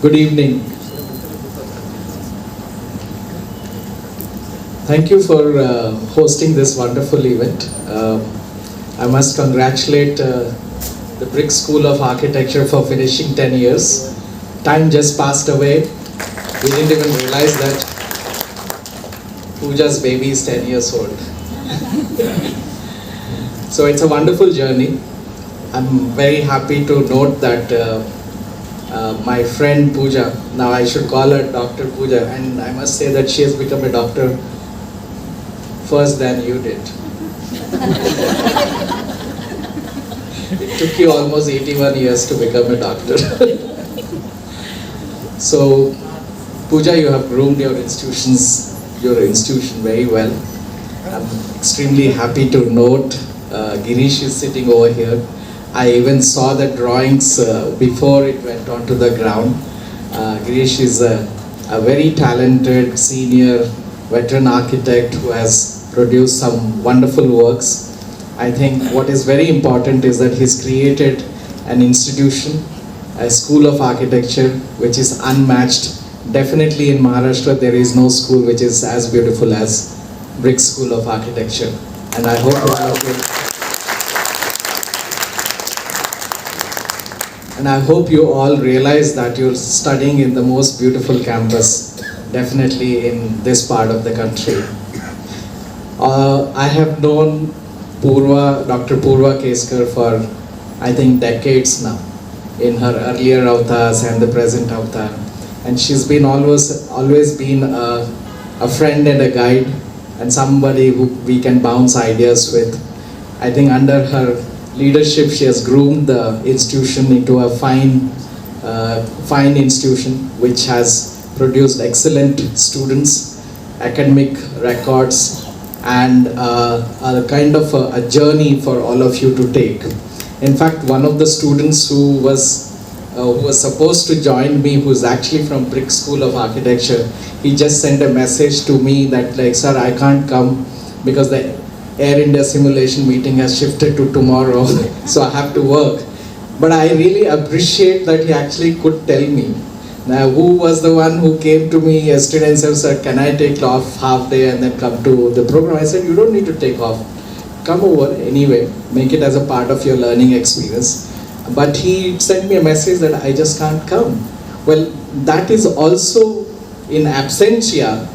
Good evening. Thank you for hosting this wonderful event. I must congratulate the Brick School of Architecture for finishing 10 years. Time just passed away. We didn't even realize that Pooja's baby is 10 years old. So it's a wonderful journey. I'm very happy to note that my friend Pooja, now I should call her Dr. Pooja, and I must say that she has become a doctor first than you did. It took you almost 81 years to become a doctor. So, Pooja, you have groomed your institution very well. I'm extremely happy to note Girish is sitting over here. I even saw the drawings before it went onto the ground. Girish is a very talented senior veteran architect who has produced some wonderful works. I think what is very important is that he's created an institution, a school of architecture which is unmatched. Definitely in Maharashtra there is no school which is as beautiful as Brick School of Architecture. And I hope all of you And I hope you all realize that you're studying in the most beautiful campus, definitely in this part of the country. I have known Dr. Purva Keskar for, I think, decades now, in her earlier avatars and the present avatar. And she's been always been a friend and a guide, and somebody who we can bounce ideas with. I think under her leadership, she has groomed the institution into a fine institution which has produced excellent students, academic records, and a kind of a journey for all of you to take. In fact, one of the students who was supposed to join me, who's actually from Brick School of Architecture, he just sent a message to me that, like, sir, I can't come because the Air India simulation meeting has shifted to tomorrow, so I have to work. But I really appreciate that he actually could tell me. Now, who was the one who came to me yesterday and said, sir, can I take off half day and then come to the program? I said, you don't need to take off. Come over anyway, make it as a part of your learning experience. But he sent me a message that I just can't come. Well, that is also in absentia.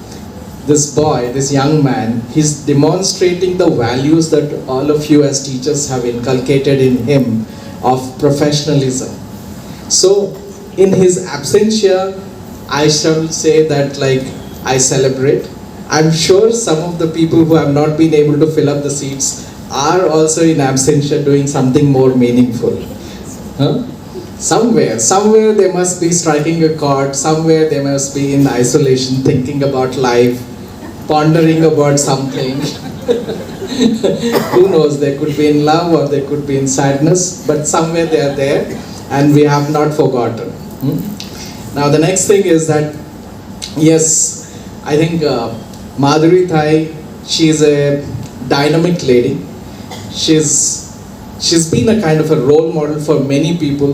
This boy, this young man, he's demonstrating the values that all of you as teachers have inculcated in him of professionalism. So, in his absentia, I shall say that, like, I celebrate. I'm sure some of the people who have not been able to fill up the seats are also in absentia doing something more meaningful. Huh? Somewhere they must be striking a chord, somewhere they must be in isolation, thinking about life, pondering about something. Who knows, they could be in love or they could be in sadness, but somewhere they are there and we have not forgotten. Now the next thing is that, yes, I think Madhuri Thai, she's a dynamic lady. She's been a kind of a role model for many people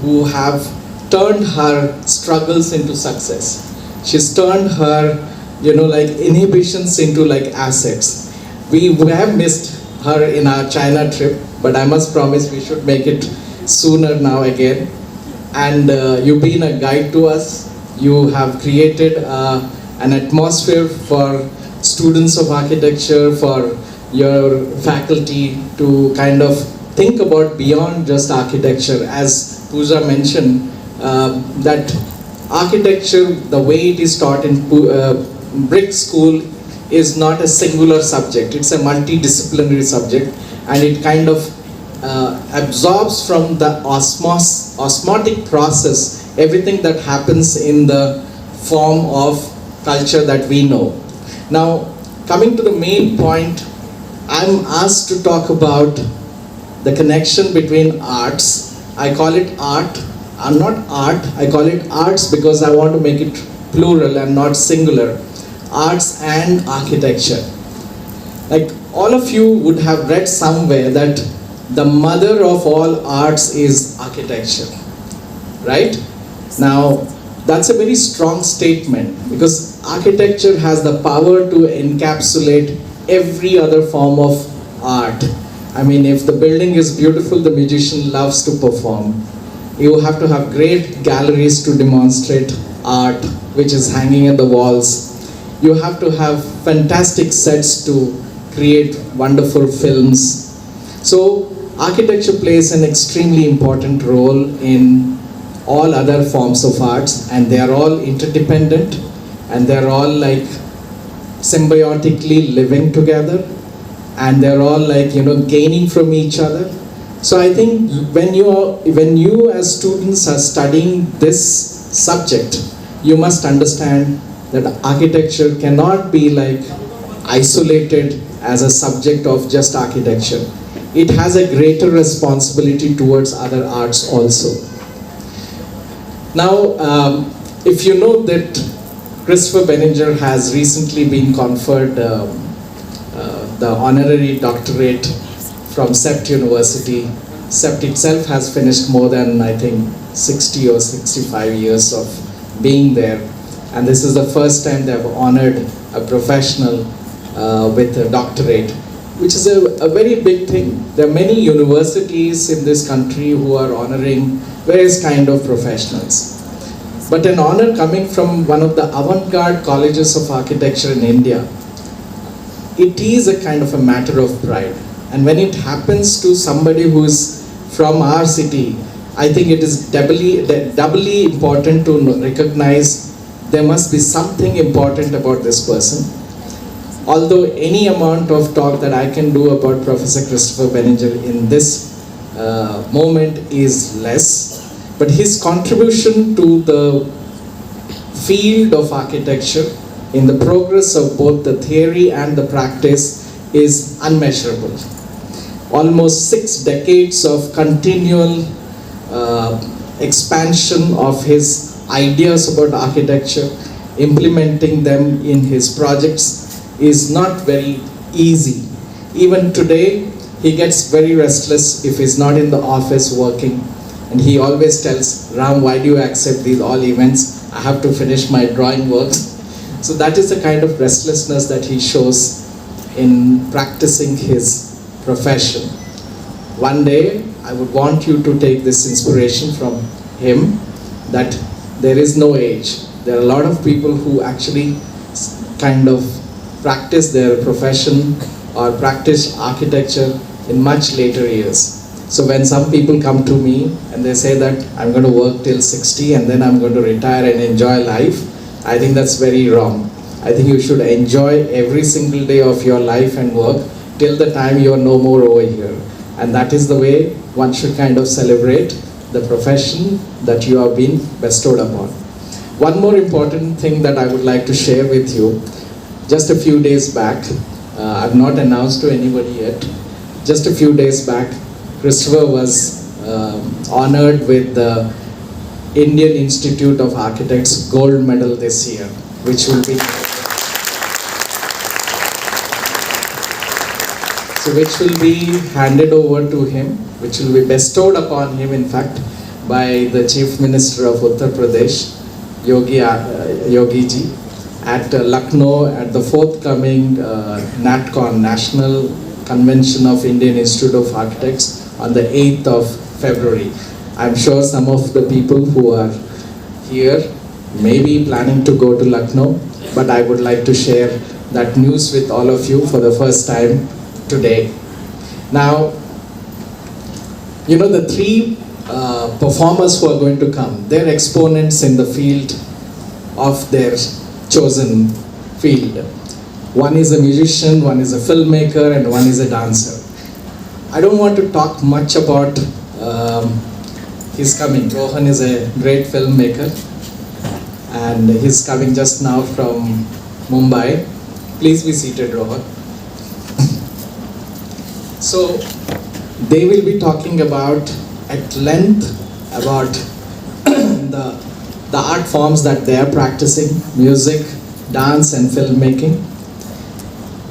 who have turned her struggles into success. She's turned her inhibitions into assets. We have missed her in our China trip, but I must promise we should make it sooner now again. And you've been a guide to us. You have created an atmosphere for students of architecture, for your faculty to kind of think about beyond just architecture. As Pooja mentioned, that architecture, the way it is taught in Brick School, is not a singular subject. It's a multidisciplinary subject, and it kind of absorbs from the osmotic process everything that happens in the form of culture that we know. Now, coming to the main point, I'm asked to talk about the connection between arts. I call it art, and not art, I call it arts because I want to make it plural and not singular. Arts and architecture. Like, all of you would have read somewhere that the mother of all arts is architecture, right? Now, That's a very strong statement, because architecture has the power to encapsulate every other form of art. I mean, if the building is beautiful, the musician loves to perform. You have to have great galleries to demonstrate art which is hanging in the walls. You have to have fantastic sets to create wonderful films. So architecture plays an extremely important role in all other forms of arts, and they are all interdependent, and they are all like symbiotically living together, and they're all like, you know, gaining from each other. So I think when you as students are studying this subject, you must understand that architecture cannot be like isolated as a subject of just architecture. It has a greater responsibility towards other arts also. Now, if you know that Christopher Benninger has recently been conferred the honorary doctorate from CEPT University. CEPT itself has finished more than, I think, 60 or 65 years of being there. And this is the first time they have honored a professional with a doctorate, which is a very big thing. There are many universities in this country who are honoring various kind of professionals. But an honor coming from one of the avant-garde colleges of architecture in India, it is a kind of a matter of pride. And when it happens to somebody who is from our city, I think it is doubly important to recognize there must be something important about this person. Although any amount of talk that I can do about Professor Christopher Benninger in this moment is less, but his contribution to the field of architecture in the progress of both the theory and the practice is unmeasurable. Almost 6 decades of continual expansion of his ideas about architecture, implementing them in his projects is not very easy. Even today, he gets very restless if he's not in the office working, and he always tells, Ram, why do you accept these all events? I have to finish my drawing works. So that is the kind of restlessness that he shows in practicing his profession. One day, I would want you to take this inspiration from him, that there is no age. There are a lot of people who actually kind of practice their profession or practice architecture in much later years. So when some people come to me and they say that I'm going to work till 60 and then I'm going to retire and enjoy life, I think that's very wrong. I think you should enjoy every single day of your life and work till the time you are no more over here. And that is the way one should kind of celebrate the profession that you have been bestowed upon. One more important thing that I would like to share with you. Just a few days back, I've not announced to anybody yet, just a few days back, Christopher was honored with the Indian Institute of Architects Gold Medal this year, which will be handed over to him, which will be bestowed upon him, in fact, by the Chief Minister of Uttar Pradesh, Yogi ji, at Lucknow at the forthcoming NatCon, National Convention of Indian Institute of Architects, on the 8th of February. I'm sure some of the people who are here may be planning to go to Lucknow, but I would like to share that news with all of you for the first time today. Now, you know, the 3 performers who are going to come, they're exponents in the field of their chosen field. One is a musician, one is a filmmaker, and one is a dancer. I don't want to talk much about his coming. Rohan is a great filmmaker, and he's coming just now from Mumbai. Please be seated, Rohan. So, they will be talking about, at length, about the art forms that they are practicing, music, dance, and filmmaking.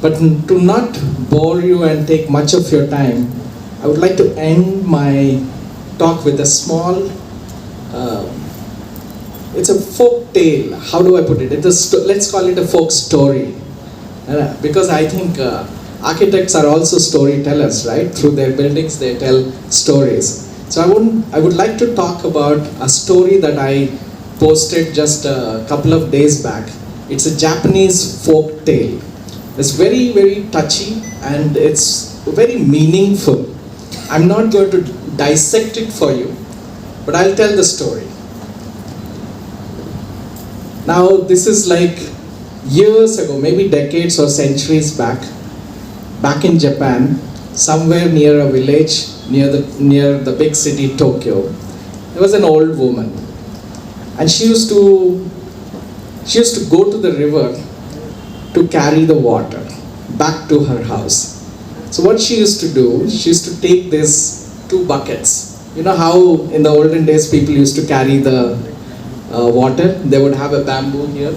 But to not bore you and take much of your time, I would like to end my talk with a small it's a folk tale. How do I put it? Let's call it a folk story. Because I think architects are also storytellers, right? Through their buildings, they tell stories. So I would like to talk about a story that I posted just a couple of days back. It's a Japanese folk tale. It's very, very touchy and it's very meaningful. I'm not going to dissect it for you, but I'll tell the story. Now, this is like years ago, maybe decades or centuries back in Japan, somewhere near a village, near the big city Tokyo, there was an old woman, and she used to go to the river to carry the water back to her house. So what she used to do, she used to take these 2 buckets. You know how in the olden days people used to carry the water? They would have a bamboo here,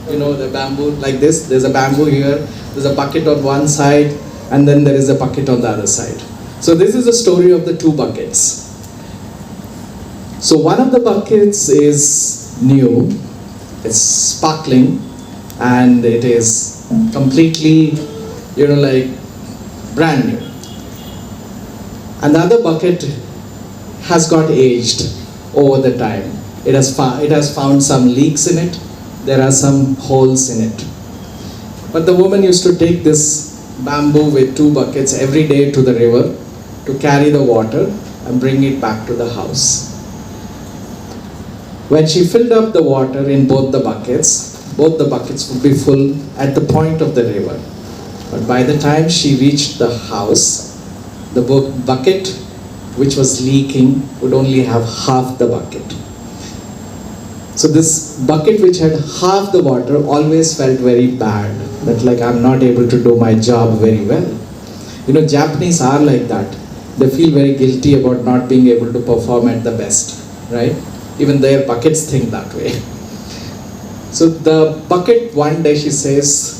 you know, the bamboo like this. There's a bamboo here, there's a bucket on one side, and then there is a bucket on the other side. So this is the story of the 2 buckets. So one of the buckets is new, it's sparkling, and it is completely, you know, like brand new. And the other bucket has got aged over the time. It has found some leaks in it. There are some holes in it. But the woman used to take this bamboo with 2 buckets every day to the river to carry the water and bring it back to the house. When she filled up the water in both the buckets would be full at the point of the river. But by the time she reached the house, the bucket which was leaking would only have half the bucket. So this bucket which had half the water always felt very bad, that like I'm not able to do my job very well. You know, Japanese are like that. They feel very guilty about not being able to perform at the best, right? Even their buckets think that way. So the bucket, one day she says,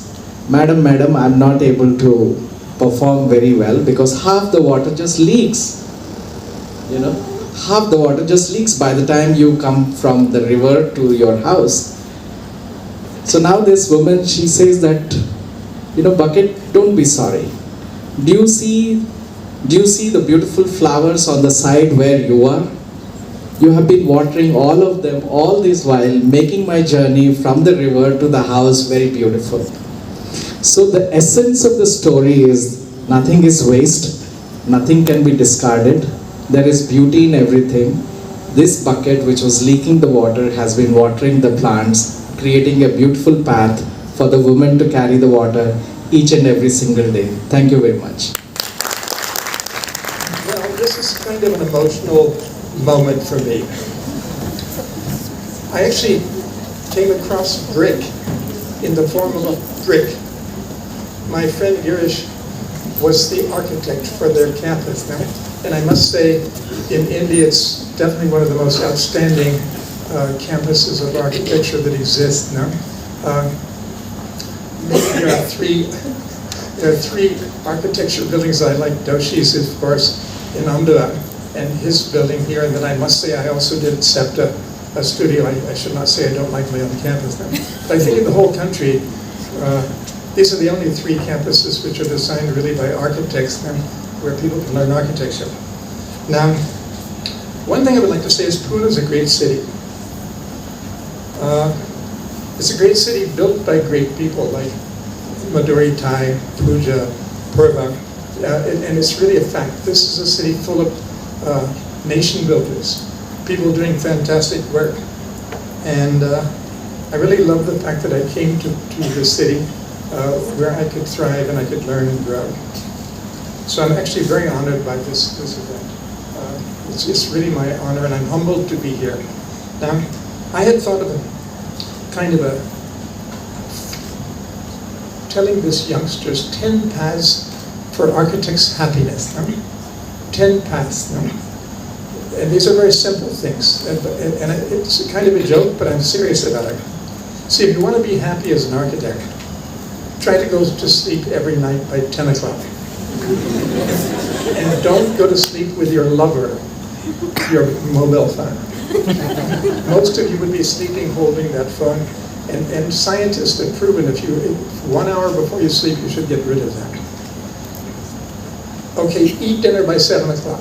Madam, I'm not able to perform very well because half the water just leaks. You know, half the water just leaks by the time you come from the river to your house. So now this woman, she says that, you know, bucket, don't be sorry. Do you see the beautiful flowers on the side where you are? You have been watering all of them all this while, making my journey from the river to the house very beautiful. So the essence of the story is nothing is waste, nothing can be discarded. There is beauty in everything. This bucket which was leaking the water has been watering the plants, creating a beautiful path for the woman to carry the water each and every single day. Thank you very much. Well, this is kind of an emotional moment for me. I actually came across brick in the form of a brick. My friend Girish was the architect for their campus now. And I must say, in India, it's definitely one of the most outstanding campuses of architecture that exist now. Maybe there are three architecture buildings I like. Doshi's, of course, in Ahmedabad, and his building here. And then I must say, I also did SEPTA, a studio. I should not say I don't like my own campus now. But I think in the whole country, these are the only 3 campuses which are designed really by architects now, where people can learn architecture. Now, one thing I would like to say is Pune is a great city. It's a great city built by great people like Madhuri Tai, Pooja, Purva, and it's really a fact. This is a city full of nation builders, people doing fantastic work. And I really love the fact that I came to this city where I could thrive and I could learn and grow. So I'm actually very honored by this event. It's really my honor, and I'm humbled to be here. Now, I had thought of telling this youngsters 10 paths for architects' happiness. 10 paths. And these are very simple things, and it's kind of a joke, but I'm serious about it. See, if you want to be happy as an architect, try to go to sleep every night by 10 o'clock. And don't go to sleep with your lover, your mobile phone. Most of you would be sleeping holding that phone. And scientists have proven if 1 hour before you sleep, you should get rid of that. Okay, eat dinner by 7 o'clock.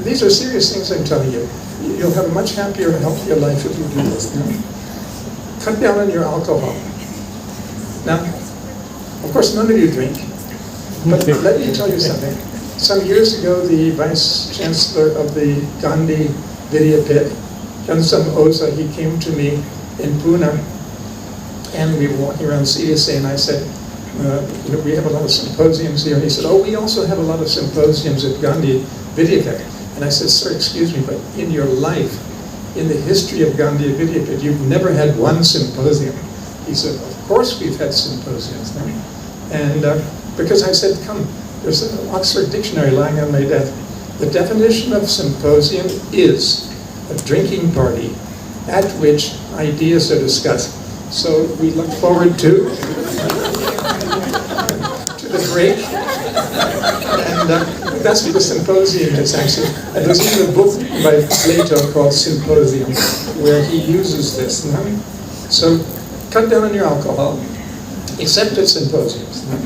These are serious things I'm telling you. You'll have a much happier and healthier life if you do this. No? Cut down on your alcohol. Now, of course, none of you drink, but let me tell you something. Some years ago, the Vice Chancellor of the Gandhi Vidyapith, Jansam Oza, he came to me in Pune, and we were walking around CDSA, and I said, we have a lot of symposiums here. And he said, oh, we also have a lot of symposiums at Gandhi Vidyapith. And I said, sir, excuse me, but in your life, in the history of Gandhi Vidyapith, you've never had one symposium. He said, of course we've had symposiums. And because I said, come, there's an Oxford dictionary lying on my desk. The definition of symposium is a drinking party at which ideas are discussed. So we look forward to the break. And that's what the symposium is actually. And there's even a book by Plato called Symposium where he uses this. No? So cut down on your alcohol, except at symposiums. No?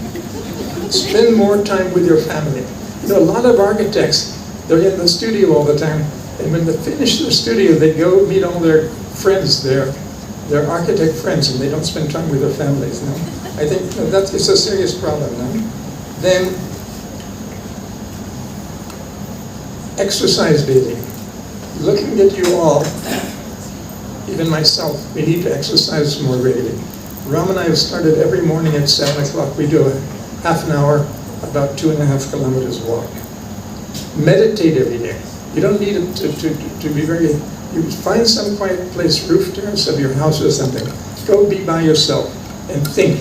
Spend more time with your family. You know, a lot of architects, they're in the studio all the time, and when they finish their studio, they go meet all their friends, their architect friends, and they don't spend time with their families. No? I think it's a serious problem. No? Then, exercise daily. Looking at you all, even myself, we need to exercise more regularly. Ram and I have started every morning at 7 o'clock. We do a half an hour, about 2.5 kilometers walk. Meditate every day. You don't need it to be very, you find some quiet place, roof terrace of your house or something. Go be by yourself and think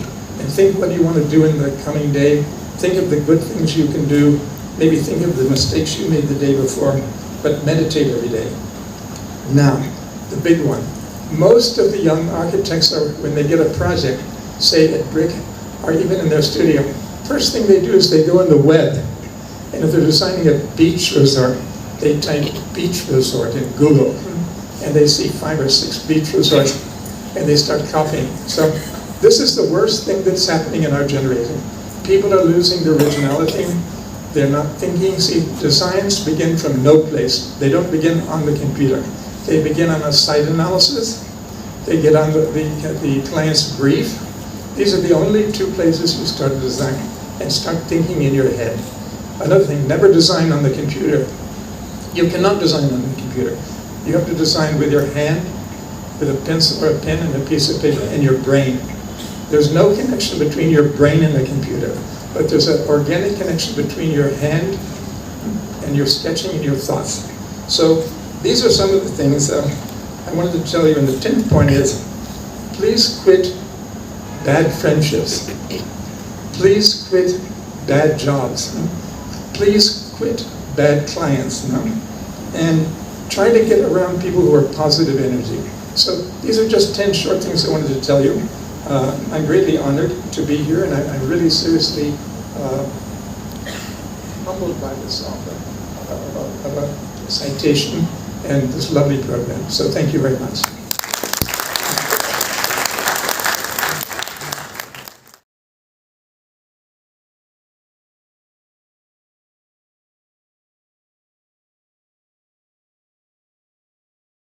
what you want to do in the coming day. Think of the good things you can do. Maybe think of the mistakes you made the day before, but meditate every day. Now, the big one. Most of the young architects, when they get a project, say at Brick, or even in their studio, first thing they do is they go on the web, and if they're designing a beach resort, they type beach resort in Google, and they see 5 or 6 beach resorts, and they start copying. So this is the worst thing that's happening in our generation. People are losing their originality. They're not thinking. See, designs begin from no place. They don't begin on the computer. They begin on a site analysis. They get on the client's brief. These are the only 2 places you start to design, and start thinking in your head. Another thing, never design on the computer. You cannot design on the computer. You have to design with your hand, with a pencil or a pen and a piece of paper, and your brain. There's no connection between your brain and the computer, but there's an organic connection between your hand and your sketching and your thoughts. So these are some of the things I wanted to tell you. And the 10th point is, please quit bad friendships. Please quit bad jobs. Please quit bad clients. And try to get around people who are positive energy. So these are just 10 short things I wanted to tell you. I'm greatly honored to be here, and I'm really seriously humbled by this offer of a citation and this lovely program. So thank you very much.